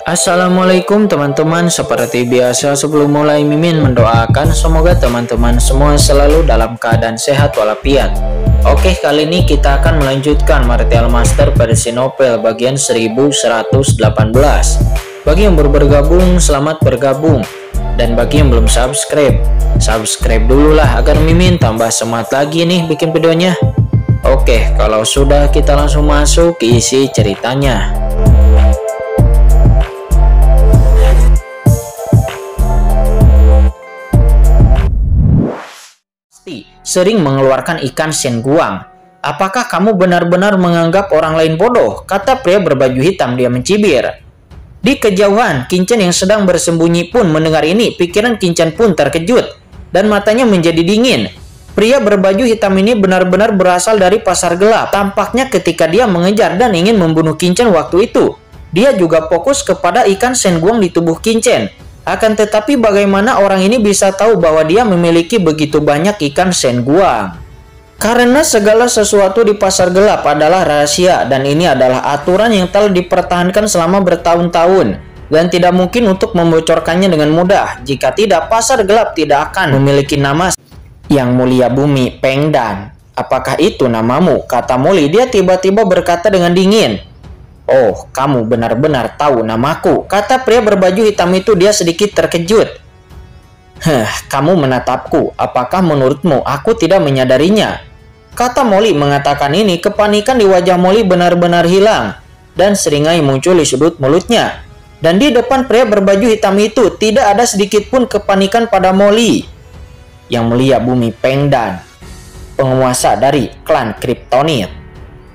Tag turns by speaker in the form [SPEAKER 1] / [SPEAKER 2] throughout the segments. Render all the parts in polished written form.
[SPEAKER 1] Assalamualaikum teman-teman, seperti biasa sebelum mulai Mimin mendoakan semoga teman-teman semua selalu dalam keadaan sehat walafiat. Oke, kali ini kita akan melanjutkan Martial Master versi novel bagian 1118. Bagi yang baru bergabung, selamat bergabung. Dan bagi yang belum subscribe dulu lah agar Mimin tambah semangat lagi nih bikin videonya. Oke, kalau sudah kita langsung masuk ke isi ceritanya. Sering mengeluarkan ikan sen guang. Apakah kamu benar-benar menganggap orang lain bodoh? Kata pria berbaju hitam, dia mencibir. Di kejauhan, Kincen yang sedang bersembunyi pun mendengar ini. Pikiran Kincen pun terkejut dan matanya menjadi dingin. Pria berbaju hitam ini benar-benar berasal dari pasar gelap. Tampaknya ketika dia mengejar dan ingin membunuh Kincen waktu itu, dia juga fokus kepada ikan sen guang di tubuh Kincen. Akan tetapi bagaimana orang ini bisa tahu bahwa dia memiliki begitu banyak ikan sen guang? Karena segala sesuatu di pasar gelap adalah rahasia dan ini adalah aturan yang telah dipertahankan selama bertahun-tahun dan tidak mungkin untuk membocorkannya dengan mudah. Jika tidak, pasar gelap tidak akan memiliki nama. Yang Mulia Bumi Pengdan. Apakah itu namamu? Kata Molly. Dia tiba-tiba berkata dengan dingin. Oh, kamu benar-benar tahu namaku, kata pria berbaju hitam itu. Dia sedikit terkejut. Kamu menatapku. Apakah menurutmu aku tidak menyadarinya? Kata Molly. Mengatakan ini, kepanikan di wajah Molly benar-benar hilang dan seringai muncul di sudut mulutnya. Dan di depan pria berbaju hitam itu tidak ada sedikit pun kepanikan pada Molly. Yang Mulia Bumi Pengdan, penguasa dari klan Kryptonite,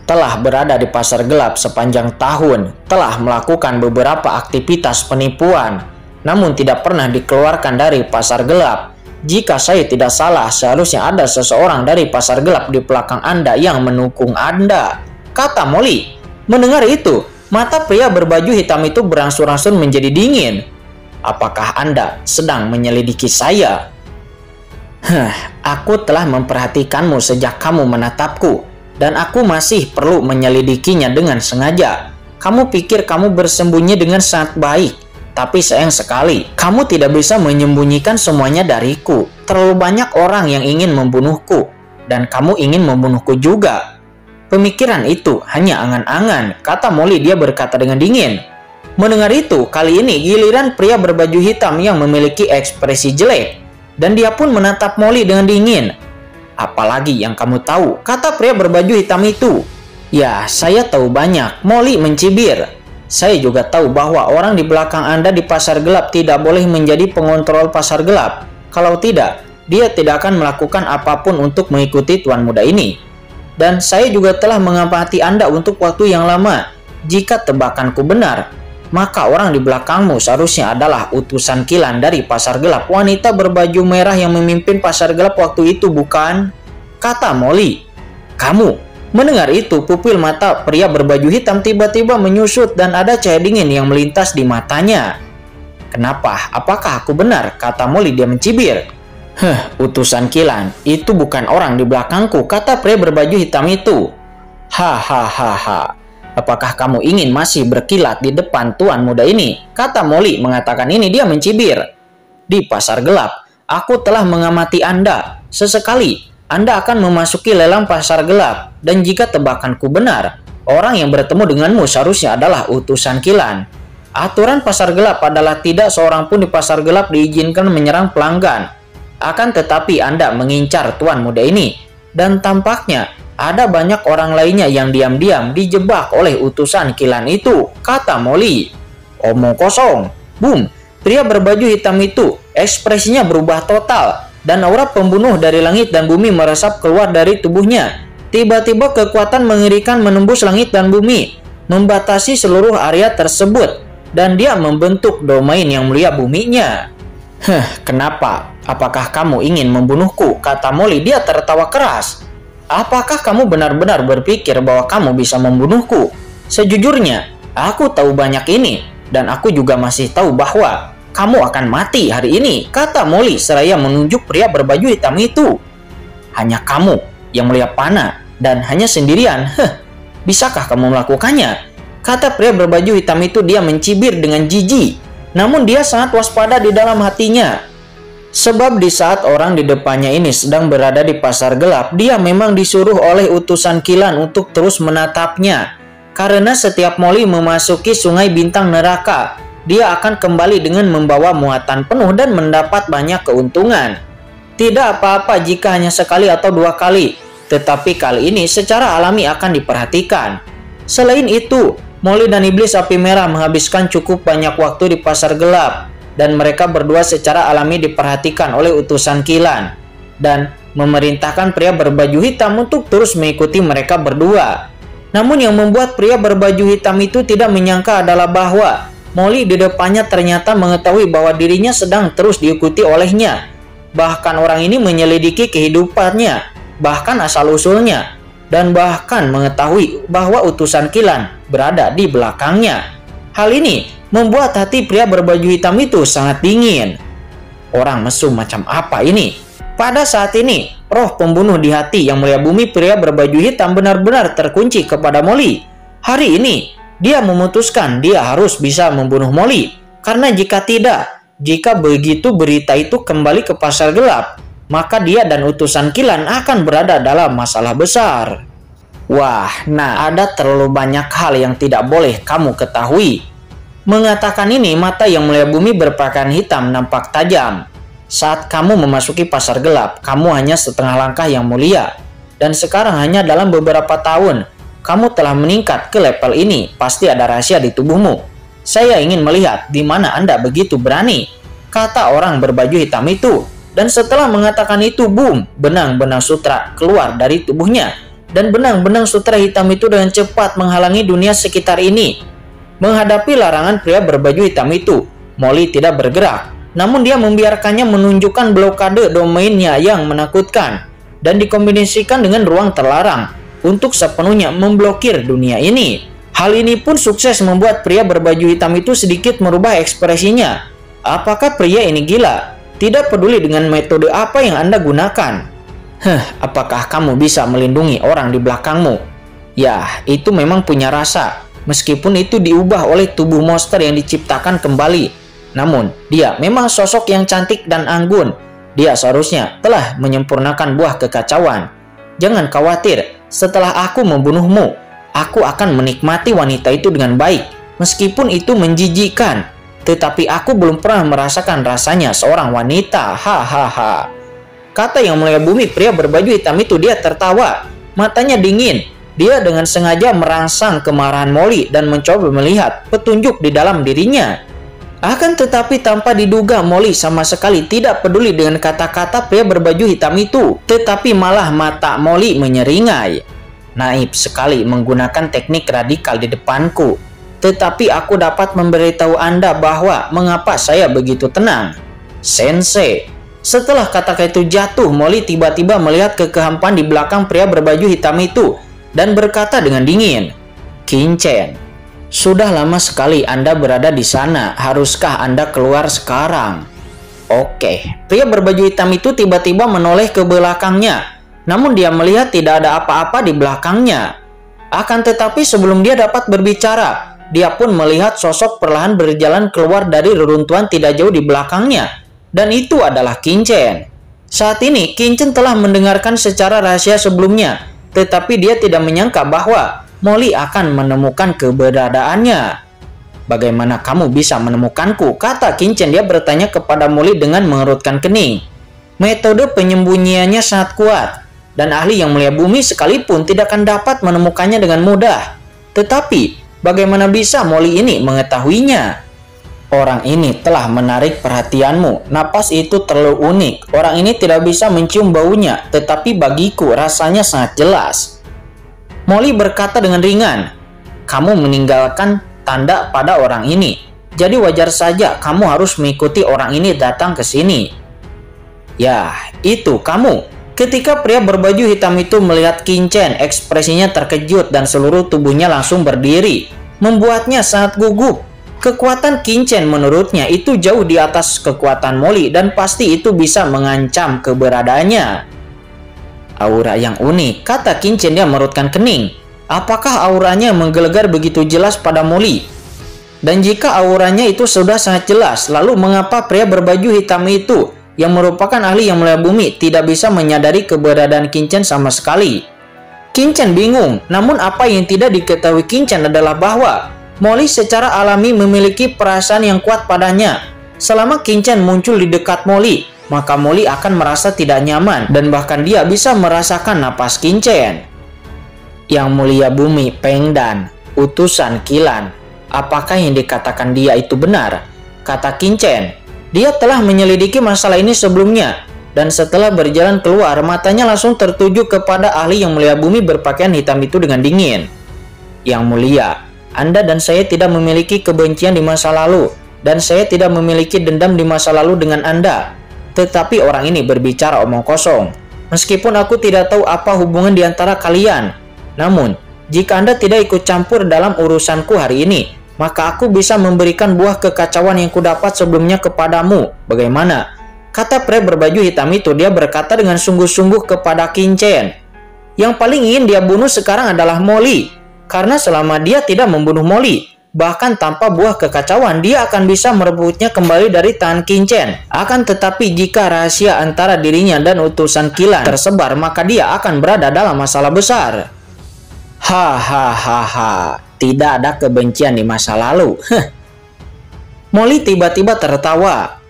[SPEAKER 1] telah berada di pasar gelap sepanjang tahun, telah melakukan beberapa aktivitas penipuan, namun tidak pernah dikeluarkan dari pasar gelap. Jika saya tidak salah, seharusnya ada seseorang dari pasar gelap di belakang Anda yang mendukung Anda, kata Molly. Mendengar itu, mata pria berbaju hitam itu berangsur-angsur menjadi dingin. Apakah Anda sedang menyelidiki saya? Aku telah memperhatikanmu sejak kamu menatapku. Dan aku masih perlu menyelidikinya dengan sengaja. Kamu pikir kamu bersembunyi dengan sangat baik, tapi sayang sekali, kamu tidak bisa menyembunyikan semuanya dariku. Terlalu banyak orang yang ingin membunuhku, dan kamu ingin membunuhku juga. Pemikiran itu hanya angan-angan, kata Molly. Dia berkata dengan dingin. Mendengar itu, kali ini giliran pria berbaju hitam yang memiliki ekspresi jelek, dan dia pun menatap Molly dengan dingin. Apalagi yang kamu tahu, kata pria berbaju hitam itu. Ya, saya tahu banyak, Molly mencibir. Saya juga tahu bahwa orang di belakang Anda di pasar gelap tidak boleh menjadi pengontrol pasar gelap. Kalau tidak, dia tidak akan melakukan apapun untuk mengikuti tuan muda ini. Dan saya juga telah mengamati Anda untuk waktu yang lama. Jika tebakanku benar, maka orang di belakangmu seharusnya adalah utusan Kilan dari pasar gelap, wanita berbaju merah yang memimpin pasar gelap waktu itu, bukan? Kata Molly. Kamu. Mendengar itu, pupil mata pria berbaju hitam tiba-tiba menyusut dan ada cahaya dingin yang melintas di matanya. Kenapa? Apakah aku benar? Kata Molly. Dia mencibir. Utusan Kilan, itu bukan orang di belakangku, kata pria berbaju hitam itu. Hahaha. Apakah kamu ingin masih berkilat di depan tuan muda ini? Kata Molly. Mengatakan ini, dia mencibir. Di pasar gelap, aku telah mengamati Anda. Sesekali, Anda akan memasuki lelang pasar gelap. Dan jika tebakanku benar, orang yang bertemu denganmu seharusnya adalah utusan Kilan. Aturan pasar gelap adalah tidak seorang pun di pasar gelap diizinkan menyerang pelanggan. Akan tetapi Anda mengincar tuan muda ini. Dan tampaknya ada banyak orang lainnya yang diam-diam dijebak oleh utusan Kilan itu, kata Molly. Omong kosong. Boom. Pria berbaju hitam itu ekspresinya berubah total dan aura pembunuh dari langit dan bumi meresap keluar dari tubuhnya. Tiba-tiba kekuatan mengerikan menembus langit dan bumi, membatasi seluruh area tersebut, dan dia membentuk domain yang mulia buminya. Kenapa? Apakah kamu ingin membunuhku? Kata Molly. Dia tertawa keras. Apakah kamu benar-benar berpikir bahwa kamu bisa membunuhku? Sejujurnya, aku tahu banyak ini, dan aku juga masih tahu bahwa kamu akan mati hari ini, kata Molly seraya menunjuk pria berbaju hitam itu. Hanya kamu yang melihat panah, dan hanya sendirian. Bisakah kamu melakukannya? Kata pria berbaju hitam itu. Dia mencibir dengan jijik. Namun dia sangat waspada di dalam hatinya. Sebab di saat orang di depannya ini sedang berada di pasar gelap, dia memang disuruh oleh utusan Kilan untuk terus menatapnya. Karena setiap Molly memasuki sungai bintang neraka, dia akan kembali dengan membawa muatan penuh dan mendapat banyak keuntungan. Tidak apa-apa jika hanya sekali atau 2 kali, tetapi kali ini secara alami akan diperhatikan. Selain itu, Molly dan Iblis Api Merah menghabiskan cukup banyak waktu di pasar gelap, dan mereka berdua secara alami diperhatikan oleh utusan Kilan, dan memerintahkan pria berbaju hitam untuk terus mengikuti mereka berdua. Namun yang membuat pria berbaju hitam itu tidak menyangka adalah bahwa Molly di depannya ternyata mengetahui bahwa dirinya sedang terus diikuti olehnya. Bahkan orang ini menyelidiki kehidupannya, bahkan asal-usulnya, dan bahkan mengetahui bahwa utusan Kilan berada di belakangnya. Hal ini membuat hati pria berbaju hitam itu sangat dingin. Orang mesum macam apa ini? Pada saat ini, roh pembunuh di hati Yang Mulia Bumi pria berbaju hitam benar-benar terkunci kepada Molly. Hari ini, dia memutuskan dia harus bisa membunuh Molly. Karena jika begitu berita itu kembali ke pasar gelap, maka dia dan utusan Kilan akan berada dalam masalah besar. Wah, nah ada terlalu banyak hal yang tidak boleh kamu ketahui. Mengatakan ini, mata Yang Mulia Bumi berpakaian hitam nampak tajam. Saat kamu memasuki pasar gelap, kamu hanya setengah langkah Yang Mulia. Dan sekarang hanya dalam beberapa tahun, kamu telah meningkat ke level ini. Pasti ada rahasia di tubuhmu. Saya ingin melihat di mana Anda begitu berani, kata orang berbaju hitam itu. Dan setelah mengatakan itu, boom, benang-benang sutra keluar dari tubuhnya. Dan benang-benang sutra hitam itu dengan cepat menghalangi dunia sekitar ini. Menghadapi larangan pria berbaju hitam itu, Molly tidak bergerak. Namun dia membiarkannya menunjukkan blokade domainnya yang menakutkan. Dan dikombinasikan dengan ruang terlarang untuk sepenuhnya memblokir dunia ini. Hal ini pun sukses membuat pria berbaju hitam itu sedikit merubah ekspresinya. Apakah pria ini gila? Tidak peduli dengan metode apa yang Anda gunakan. Apakah kamu bisa melindungi orang di belakangmu? Ya, itu memang punya rasa. Meskipun itu diubah oleh tubuh monster yang diciptakan kembali. Namun, dia memang sosok yang cantik dan anggun. Dia seharusnya telah menyempurnakan buah kekacauan. Jangan khawatir, setelah aku membunuhmu, aku akan menikmati wanita itu dengan baik. Meskipun itu menjijikkan, tetapi aku belum pernah merasakan rasanya seorang wanita. Hahaha. Kata Yang Mulia Bumi pria berbaju hitam itu. Dia tertawa, matanya dingin. Dia dengan sengaja merangsang kemarahan Molly dan mencoba melihat petunjuk di dalam dirinya. Akan tetapi tanpa diduga, Molly sama sekali tidak peduli dengan kata-kata pria berbaju hitam itu. Tetapi malah mata Molly menyeringai. Naif sekali menggunakan teknik radikal di depanku. Tetapi aku dapat memberitahu Anda bahwa mengapa saya begitu tenang. Sensei. Setelah kata-kata itu jatuh, Molly tiba-tiba melihat ke kehampaan di belakang pria berbaju hitam itu dan berkata dengan dingin, Qin-chen, sudah lama sekali Anda berada di sana. Haruskah Anda keluar sekarang? Oke, pria berbaju hitam itu tiba-tiba menoleh ke belakangnya. Namun dia melihat tidak ada apa-apa di belakangnya. Akan tetapi sebelum dia dapat berbicara, dia pun melihat sosok perlahan berjalan keluar dari reruntuhan tidak jauh di belakangnya. Dan itu adalah Qin-chen. Saat ini Qin-chen telah mendengarkan secara rahasia sebelumnya, tetapi dia tidak menyangka bahwa Molly akan menemukan keberadaannya. Bagaimana kamu bisa menemukanku? Kata Qin-chen. Dia bertanya kepada Molly dengan mengerutkan kening. Metode penyembunyiannya sangat kuat, dan ahli Yang Mulia Bumi sekalipun tidak akan dapat menemukannya dengan mudah. Tetapi bagaimana bisa Molly ini mengetahuinya? Orang ini telah menarik perhatianmu. Napas itu terlalu unik. Orang ini tidak bisa mencium baunya, tetapi bagiku rasanya sangat jelas. Molly berkata dengan ringan, kamu meninggalkan tanda pada orang ini. Jadi wajar saja kamu harus mengikuti orang ini datang ke sini. Ya, itu kamu. Ketika pria berbaju hitam itu melihat Qin-chen, ekspresinya terkejut dan seluruh tubuhnya langsung berdiri, membuatnya sangat gugup. Kekuatan Qin-chen menurutnya itu jauh di atas kekuatan Molly dan pasti itu bisa mengancam keberadaannya. Aura yang unik, kata Qin-chen. Dia merutkan kening. Apakah auranya menggelegar begitu jelas pada Molly? Dan jika auranya itu sudah sangat jelas, lalu mengapa pria berbaju hitam itu yang merupakan ahli yang mulia bumi tidak bisa menyadari keberadaan Qin Chen sama sekali? Qin Chen bingung, namun apa yang tidak diketahui Qin Chen adalah bahwa Molly secara alami memiliki perasaan yang kuat padanya. Selama Qin Chen muncul di dekat Molly, maka Molly akan merasa tidak nyaman dan bahkan dia bisa merasakan napas Qin Chen. Yang mulia bumi Peng Dan, utusan Qilan, apakah yang dikatakan dia itu benar? Kata Qin Chen. Dia telah menyelidiki masalah ini sebelumnya, dan setelah berjalan keluar, matanya langsung tertuju kepada ahli yang mulia bumi berpakaian hitam itu dengan dingin. Yang mulia, Anda dan saya tidak memiliki kebencian di masa lalu, dan saya tidak memiliki dendam di masa lalu dengan Anda. Tetapi orang ini berbicara omong kosong. Meskipun aku tidak tahu apa hubungan di antara kalian, namun, jika Anda tidak ikut campur dalam urusanku hari ini, maka aku bisa memberikan buah kekacauan yang kudapat sebelumnya kepadamu. Bagaimana? Kata pria berbaju hitam itu. Dia berkata dengan sungguh-sungguh kepada Qin Chen. Yang paling ingin dia bunuh sekarang adalah Molly. Karena selama dia tidak membunuh Molly, bahkan tanpa buah kekacauan, dia akan bisa merebutnya kembali dari tangan Qin Chen. Akan tetapi jika rahasia antara dirinya dan utusan Qilan tersebar, maka dia akan berada dalam masalah besar. Hahaha, tidak ada kebencian di masa lalu. Molly tiba-tiba tertawa.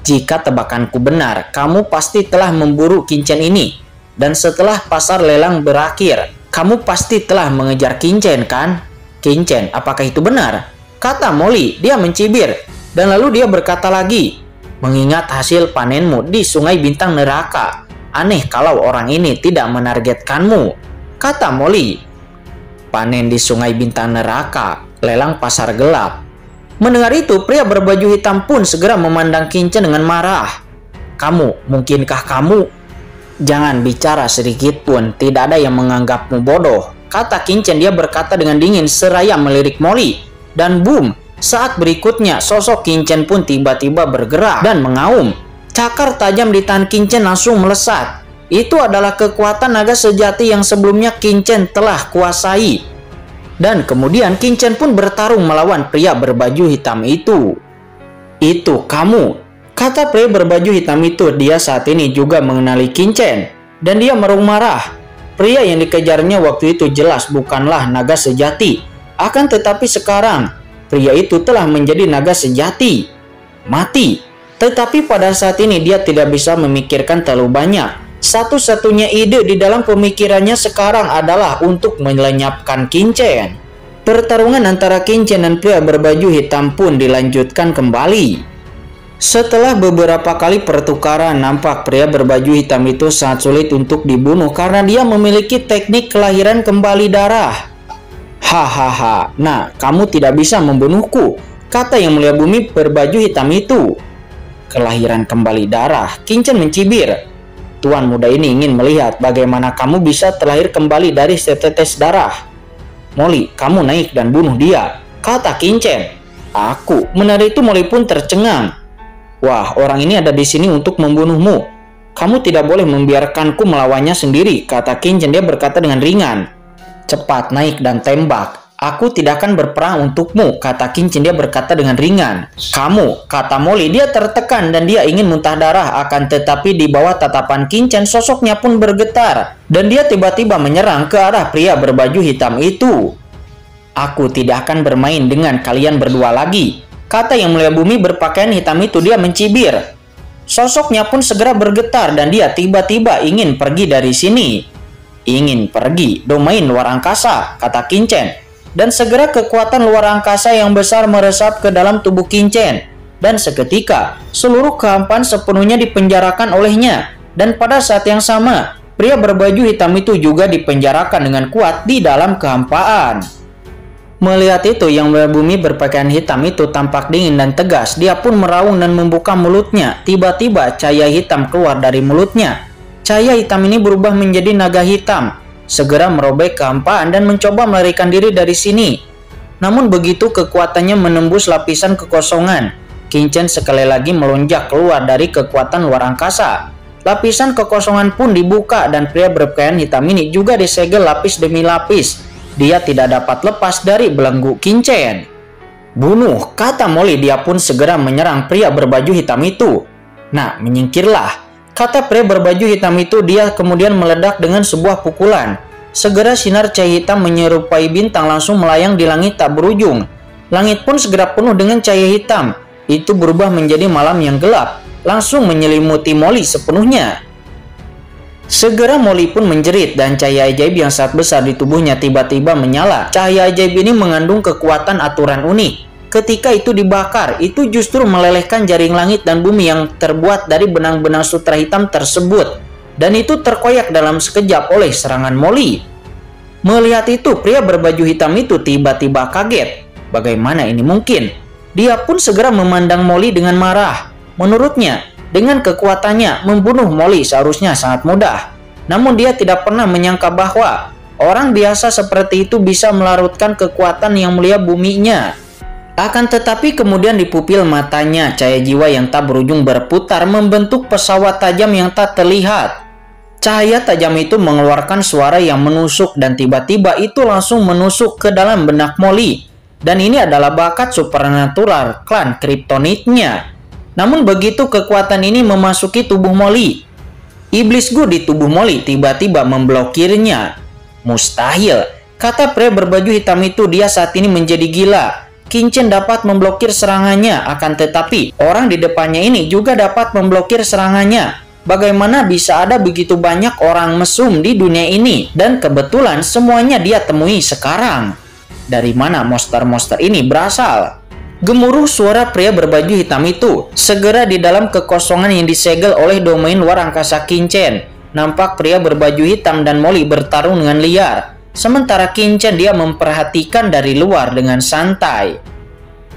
[SPEAKER 1] Jika tebakanku benar, kamu pasti telah memburu Qin Chen ini. Dan setelah pasar lelang berakhir, kamu pasti telah mengejar Qin Chen, kan? Qin Chen, apakah itu benar? Kata Molly. Dia mencibir. Dan lalu dia berkata lagi, mengingat hasil panenmu di Sungai Bintang Neraka, aneh kalau orang ini tidak menargetkanmu. Kata Molly. Panen di Sungai Bintang Neraka, lelang pasar gelap. Mendengar itu, pria berbaju hitam pun segera memandang Qin Chen dengan marah. Mungkinkah kamu? Jangan bicara sedikit pun, tidak ada yang menganggapmu bodoh. Kata Qin Chen. Dia berkata dengan dingin seraya melirik Molly. Dan boom, saat berikutnya sosok Qin Chen pun tiba-tiba bergerak dan mengaum. Cakar tajam di tangan Qin Chen langsung melesat. Itu adalah kekuatan naga sejati yang sebelumnya Qin Chen telah kuasai. Dan kemudian Qin Chen pun bertarung melawan pria berbaju hitam itu. Itu kamu, kata pria berbaju hitam itu. Dia saat ini juga mengenali Qin Chen. Dan dia merung marah. Pria yang dikejarnya waktu itu jelas bukanlah naga sejati. Akan tetapi sekarang, pria itu telah menjadi naga sejati. Mati. Tetapi pada saat ini dia tidak bisa memikirkan terlalu banyak. Satu-satunya ide di dalam pemikirannya sekarang adalah untuk melenyapkan Qin Chen. Pertarungan antara Qin Chen dan pria berbaju hitam pun dilanjutkan kembali. Setelah beberapa kali pertukaran, nampak pria berbaju hitam itu sangat sulit untuk dibunuh karena dia memiliki teknik kelahiran kembali darah. Hahaha, nah kamu tidak bisa membunuhku, kata yang mulia bumi berbaju hitam itu. Kelahiran kembali darah, Qin Chen mencibir. Tuan muda ini ingin melihat bagaimana kamu bisa terlahir kembali dari setetes darah. Molly, kamu naik dan bunuh dia, kata Qin Chen. Aku. Mendengar itu Molly pun tercengang. Wah, orang ini ada di sini untuk membunuhmu. Kamu tidak boleh membiarkanku melawannya sendiri, kata Qin Chen. Dia berkata dengan ringan. Cepat naik dan tembak. Aku tidak akan berperang untukmu, kata Qin Chen. Dia berkata dengan ringan. Kamu, kata Molly. Dia tertekan dan dia ingin muntah darah. Akan tetapi di bawah tatapan Qin Chen, sosoknya pun bergetar. Dan dia tiba-tiba menyerang ke arah pria berbaju hitam itu. Aku tidak akan bermain dengan kalian berdua lagi, kata yang mulia bumi berpakaian hitam itu. Dia mencibir. Sosoknya pun segera bergetar dan dia tiba-tiba ingin pergi dari sini. Ingin pergi, domain luar angkasa, kata Qin Chen. Dan segera kekuatan luar angkasa yang besar meresap ke dalam tubuh Qin Chen. Dan seketika, seluruh kehampaan sepenuhnya dipenjarakan olehnya. Dan pada saat yang sama, pria berbaju hitam itu juga dipenjarakan dengan kuat di dalam kehampaan. Melihat itu, yang mulia bumi berpakaian hitam itu tampak dingin dan tegas. Dia pun meraung dan membuka mulutnya. Tiba-tiba cahaya hitam keluar dari mulutnya. Cahaya hitam ini berubah menjadi naga hitam. Segera merobek kehampaan dan mencoba melarikan diri dari sini. Namun begitu kekuatannya menembus lapisan kekosongan, Qin Chen sekali lagi melonjak keluar dari kekuatan luar angkasa. Lapisan kekosongan pun dibuka dan pria berpakaian hitam ini juga disegel lapis demi lapis. Dia tidak dapat lepas dari belenggu Qingchen. "Bunuh," kata Molly. Dia pun segera menyerang pria berbaju hitam itu. "Nah, menyingkirlah," kata pria berbaju hitam itu. Dia kemudian meledak dengan sebuah pukulan. Segera sinar cahaya hitam menyerupai bintang langsung melayang di langit tak berujung. Langit pun segera penuh dengan cahaya hitam. Itu berubah menjadi malam yang gelap, langsung menyelimuti Molly sepenuhnya. Segera Molly pun menjerit dan cahaya ajaib yang sangat besar di tubuhnya tiba-tiba menyala. Cahaya ajaib ini mengandung kekuatan aturan unik. Ketika itu dibakar, itu justru melelehkan jaring langit dan bumi yang terbuat dari benang-benang sutra hitam tersebut. Dan itu terkoyak dalam sekejap oleh serangan Molly. Melihat itu, pria berbaju hitam itu tiba-tiba kaget. Bagaimana ini mungkin? Dia pun segera memandang Molly dengan marah. Menurutnya, dengan kekuatannya, membunuh Molly seharusnya sangat mudah. Namun dia tidak pernah menyangka bahwa orang biasa seperti itu bisa melarutkan kekuatan yang mulia buminya. Akan tetapi kemudian di pupil matanya, cahaya jiwa yang tak berujung berputar membentuk pesawat tajam yang tak terlihat. Cahaya tajam itu mengeluarkan suara yang menusuk dan tiba-tiba itu langsung menusuk ke dalam benak Molly. Dan ini adalah bakat supernatural klan Kryptonitnya. Namun begitu kekuatan ini memasuki tubuh Molly, iblis Gu di tubuh Molly tiba-tiba memblokirnya. "Mustahil," kata pria berbaju hitam itu. Dia saat ini menjadi gila. Qingchen dapat memblokir serangannya, akan tetapi orang di depannya ini juga dapat memblokir serangannya. Bagaimana bisa ada begitu banyak orang mesum di dunia ini? Dan kebetulan semuanya dia temui sekarang. Dari mana monster-monster ini berasal? Gemuruh suara pria berbaju hitam itu. Segera di dalam kekosongan yang disegel oleh domain luar angkasa Qingchen, nampak pria berbaju hitam dan Molly bertarung dengan liar. Sementara Qingchen dia memperhatikan dari luar dengan santai.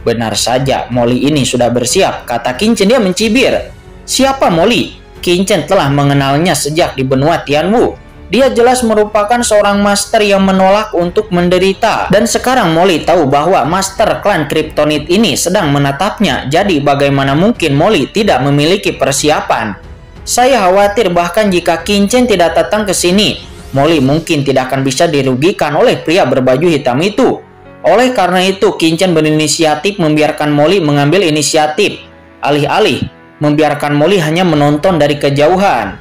[SPEAKER 1] "Benar saja, Molly ini sudah bersiap," kata Qingchen. Dia mencibir. "Siapa Molly?" Qingchen telah mengenalnya sejak di benua Tianwu. Dia jelas merupakan seorang master yang menolak untuk menderita. Dan sekarang Molly tahu bahwa master klan Kryptonit ini sedang menatapnya. Jadi bagaimana mungkin Molly tidak memiliki persiapan? "Saya khawatir bahkan jika Qingchen tidak datang ke sini, Molly mungkin tidak akan bisa dirugikan oleh pria berbaju hitam itu. Oleh karena itu, Qingchen berinisiatif membiarkan Molly mengambil inisiatif. Alih-alih membiarkan Molly hanya menonton dari kejauhan."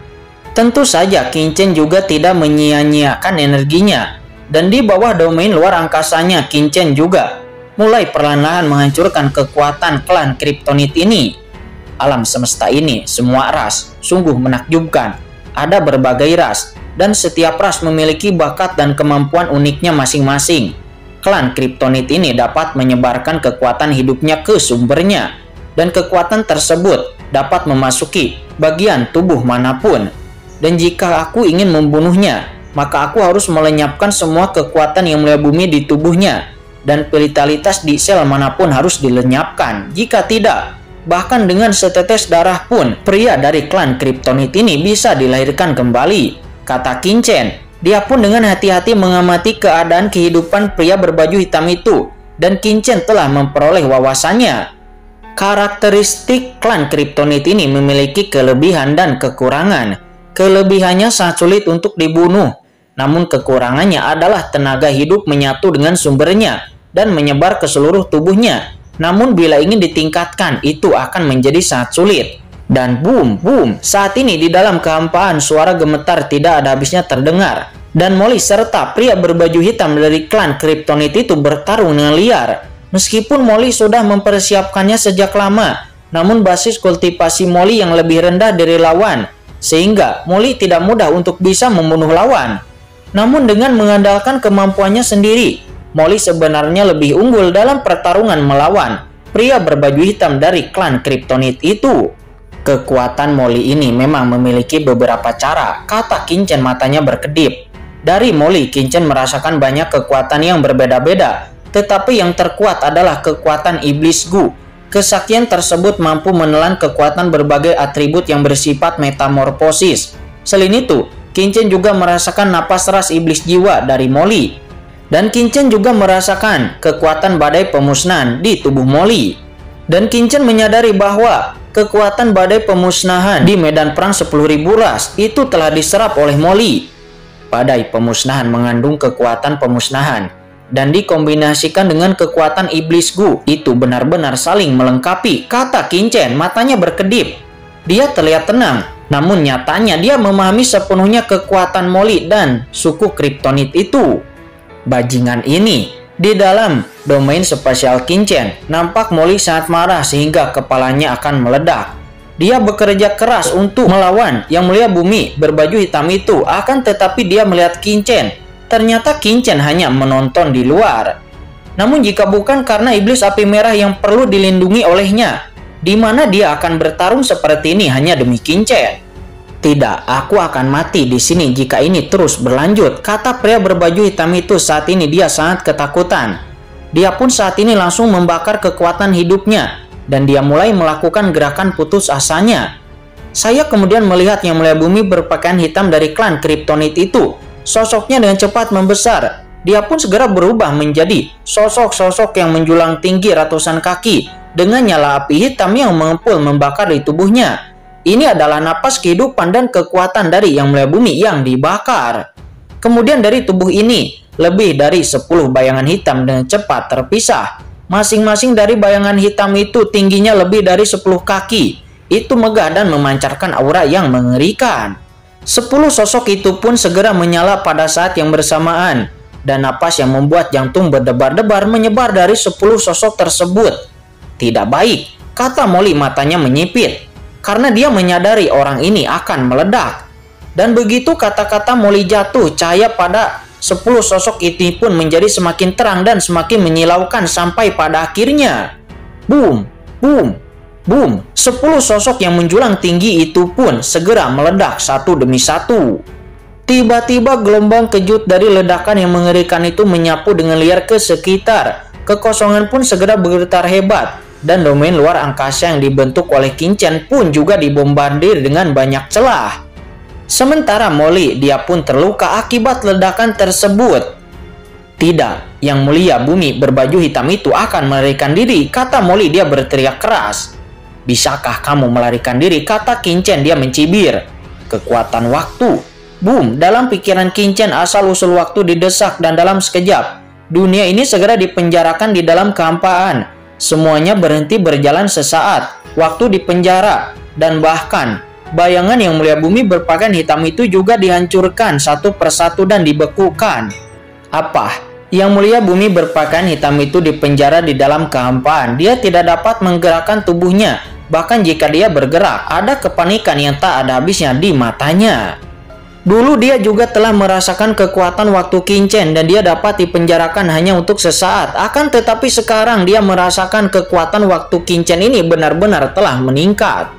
[SPEAKER 1] Tentu saja Qingchen juga tidak menyia-nyiakan energinya. Dan di bawah domain luar angkasanya, Qingchen juga mulai perlahan-lahan menghancurkan kekuatan klan Kryptonit ini. Alam semesta ini, semua ras, sungguh menakjubkan. Ada berbagai ras, dan setiap ras memiliki bakat dan kemampuan uniknya masing-masing. Klan Kryptonit ini dapat menyebarkan kekuatan hidupnya ke sumbernya. Dan kekuatan tersebut dapat memasuki bagian tubuh manapun. Dan jika aku ingin membunuhnya, maka aku harus melenyapkan semua kekuatan yang mulia bumi di tubuhnya. Dan vitalitas di sel manapun harus dilenyapkan. Jika tidak, bahkan dengan setetes darah pun, pria dari klan Kryptonit ini bisa dilahirkan kembali, kata Qingchen. Dia pun dengan hati-hati mengamati keadaan kehidupan pria berbaju hitam itu. Dan Qingchen telah memperoleh wawasannya. Karakteristik klan Kryptonit ini memiliki kelebihan dan kekurangan. Kelebihannya sangat sulit untuk dibunuh, namun kekurangannya adalah tenaga hidup menyatu dengan sumbernya dan menyebar ke seluruh tubuhnya. Namun bila ingin ditingkatkan, itu akan menjadi sangat sulit. Dan boom, boom, saat ini di dalam kehampaan suara gemetar tidak ada habisnya terdengar. Dan Molly serta pria berbaju hitam dari klan Kryptonit itu bertarung dengan liar. Meskipun Molly sudah mempersiapkannya sejak lama, namun basis kultivasi Molly yang lebih rendah dari lawan, sehingga Molly tidak mudah untuk bisa membunuh lawan. Namun dengan mengandalkan kemampuannya sendiri, Molly sebenarnya lebih unggul dalam pertarungan melawan pria berbaju hitam dari klan Kryptonit itu. Kekuatan Molly ini memang memiliki beberapa cara, kata Qingchen matanya berkedip. Dari Molly, Qingchen merasakan banyak kekuatan yang berbeda-beda, tetapi yang terkuat adalah kekuatan iblis Gu. Kesaktian tersebut mampu menelan kekuatan berbagai atribut yang bersifat metamorfosis. Selain itu, Qingchen juga merasakan napas ras iblis jiwa dari Molly. Dan Qingchen juga merasakan kekuatan badai pemusnahan di tubuh Molly. Dan Qingchen menyadari bahwa kekuatan badai pemusnahan di medan perang 10.000 ras itu telah diserap oleh Molly. Badai pemusnahan mengandung kekuatan pemusnahan, dan dikombinasikan dengan kekuatan iblis Gu, itu benar-benar saling melengkapi, kata Qin-Chen, matanya berkedip. Dia terlihat tenang, namun nyatanya dia memahami sepenuhnya kekuatan Molly dan suku Kryptonit itu. Bajingan ini. Di dalam domain spasial Qin-Chen, nampak Molly sangat marah sehingga kepalanya akan meledak. Dia bekerja keras untuk melawan Yang Mulia Bumi berbaju hitam itu, akan tetapi dia melihat Qin-Chen. Ternyata Qin-Chen hanya menonton di luar. Namun jika bukan karena iblis api merah yang perlu dilindungi olehnya, di mana dia akan bertarung seperti ini hanya demi Qin-Chen? Tidak, aku akan mati di sini jika ini terus berlanjut, kata pria berbaju hitam itu. Saat ini dia sangat ketakutan. Dia pun saat ini langsung membakar kekuatan hidupnya, dan dia mulai melakukan gerakan putus asanya. Saya kemudian melihat Yang Mulia Bumi berpakaian hitam dari klan Kryptonit itu. Sosoknya dengan cepat membesar. Dia pun segera berubah menjadi sosok-sosok yang menjulang tinggi ratusan kaki, dengan nyala api hitam yang mengepul membakar di tubuhnya. Ini adalah napas kehidupan dan kekuatan dari Yang Mulia Bumi yang dibakar. Kemudian dari tubuh ini, lebih dari 10 bayangan hitam dengan cepat terpisah. Masing-masing dari bayangan hitam itu tingginya lebih dari 10 kaki. Itu megah dan memancarkan aura yang mengerikan. 10 sosok itu pun segera menyala pada saat yang bersamaan. Dan napas yang membuat jantung berdebar-debar menyebar dari 10 sosok tersebut. Tidak baik, kata Molly, matanya menyipit. Karena dia menyadari orang ini akan meledak. Dan begitu kata-kata Molly jatuh, cahaya pada 10 sosok itu pun menjadi semakin terang dan semakin menyilaukan sampai pada akhirnya. Boom, boom, boom. 10 sosok yang menjulang tinggi itu pun segera meledak satu demi satu. Tiba-tiba gelombang kejut dari ledakan yang mengerikan itu menyapu dengan liar ke sekitar. Kekosongan pun segera bergetar hebat. Dan domain luar angkasa yang dibentuk oleh Qin-Chen pun juga dibombardir dengan banyak celah. Sementara Molly, dia pun terluka akibat ledakan tersebut. Tidak, Yang Mulia Bumi berbaju hitam itu akan melarikan diri, kata Molly, dia berteriak keras. Bisakah kamu melarikan diri, kata Qin-Chen, dia mencibir. Kekuatan waktu. Boom, dalam pikiran Qin-Chen asal-usul waktu didesak dan dalam sekejap, dunia ini segera dipenjarakan di dalam kehampaan. Semuanya berhenti berjalan sesaat, waktu dipenjara, dan bahkan bayangan Yang Mulia Bumi berpakaian hitam itu juga dihancurkan satu persatu dan dibekukan. Apa? Yang Mulia Bumi berpakaian hitam itu dipenjara di dalam kehampaan. Dia tidak dapat menggerakkan tubuhnya, bahkan jika dia bergerak, ada kepanikan yang tak ada habisnya di matanya. Dulu dia juga telah merasakan kekuatan waktu Qin-Chen dan dia dapat dipenjarakan hanya untuk sesaat. Akan tetapi sekarang dia merasakan kekuatan waktu Qin-Chen ini benar-benar telah meningkat.